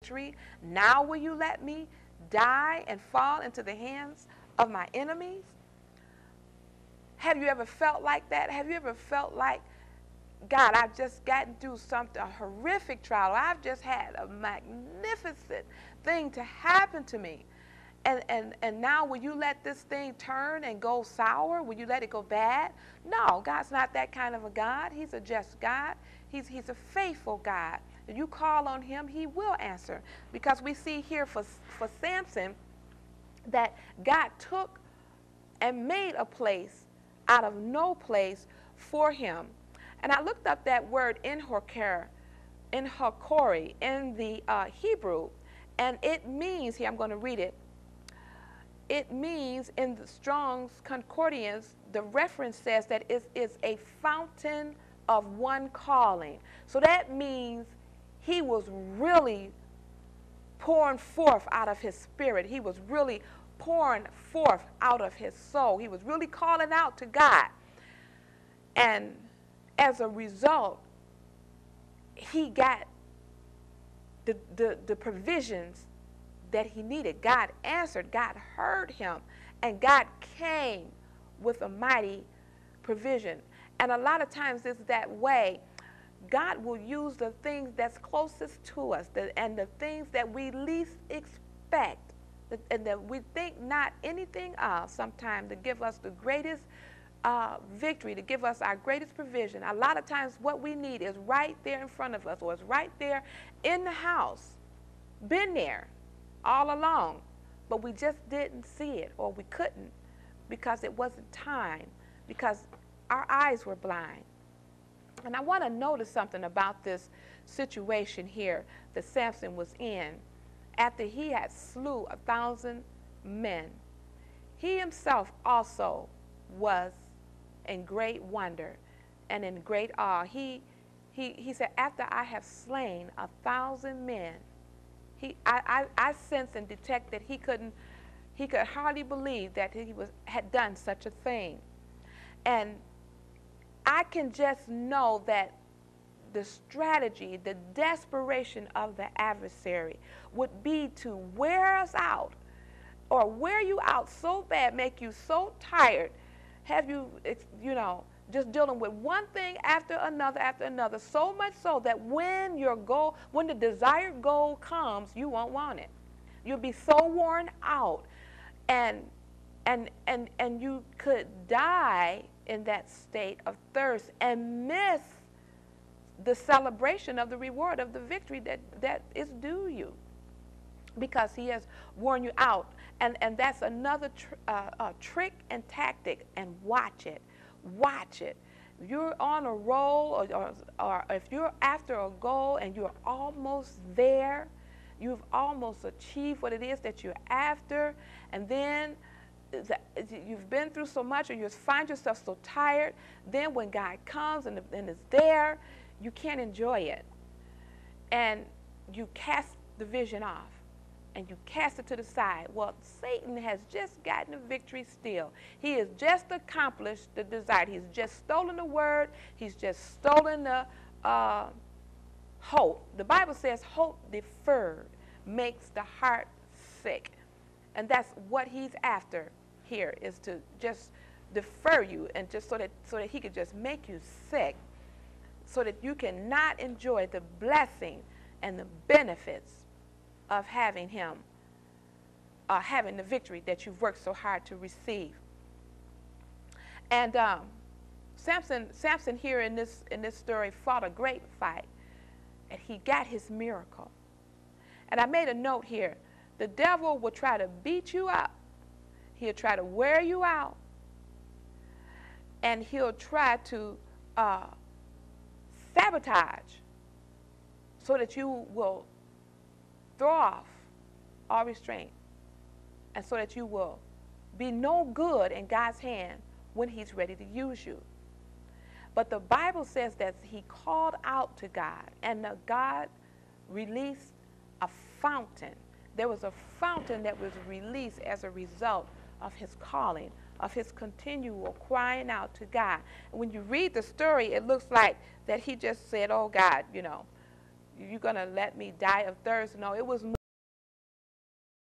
victory? Now will you let me die and fall into the hands of my enemies? Have you ever felt like that? Have you ever felt like, God, I've just gotten through something, a horrific trial. I've just had a magnificent thing to happen to me. And now will you let this thing turn and go sour? Will you let it go bad? No, God's not that kind of a God. He's a just God. He's a faithful God. If you call on him, he will answer. Because we see here for Samson that God took and made a place out of no place for him. And I looked up that word in Hakori, in the Hebrew, and it means, here I'm going to read it, it means in the Strong's Concordance, the reference says that it is a fountain of one calling. So that means he was really pouring forth out of his spirit. He was really pouring forth out of his soul. He was really calling out to God. And as a result, he got the provisions that he needed. God answered, God heard him, and God came with a mighty provision. And a lot of times it's that way. God will use the things that's closest to us, and the things that we least expect, and that we think not anything of, sometimes to give us the greatest victory, to give us our greatest provision. A lot of times what we need is right there in front of us, or it's right there in the house, been there all along, but we just didn't see it, or we couldn't, because it wasn't time, because our eyes were blind. And I want to notice something about this situation here that Samson was in. After he had slew 1,000 men, he himself also was in great wonder and in great awe. He said, after I have slain 1,000 men, I sense and detect that he could hardly believe that he had done such a thing. And I can just know that the strategy, the desperation of the adversary would be to wear us out, or wear you out so bad, make you so tired, have you, just dealing with one thing after another, so much so that when the desired goal comes, you won't want it. You'll be so worn out, and you could die in that state of thirst and miss the celebration of the reward of the victory that is due you, because he has worn you out. And that's another trick and tactic. And watch it. If you're on a roll, or if you're after a goal and you're almost there, you've almost achieved what it is that you're after, and then you've been through so much, or you find yourself so tired, then when God comes and is there, you can't enjoy it. And you cast the vision off, and you cast it to the side. Well, Satan has just gotten a victory still. He has just accomplished the desired. He's just stolen the word. He's just stolen the hope. The Bible says hope deferred makes the heart sick. And that's what he's after here, is to just defer you, and just so that he could just make you sick, so that you cannot enjoy the blessing and the benefits of having him, having the victory that you've worked so hard to receive. And Samson here in this story fought a great fight, and he got his miracle. And I made a note here. The devil will try to beat you up. He'll try to wear you out. And he'll try to sabotage, so that you will throw off all restraint, and so that you will be no good in God's hand when he's ready to use you. But the Bible says that he called out to God, and God released a fountain. There was a fountain that was released as a result of his calling, of his continual crying out to God. And when you read the story, it looks like that he just said, oh God, you're going to let me die of thirst. No, it was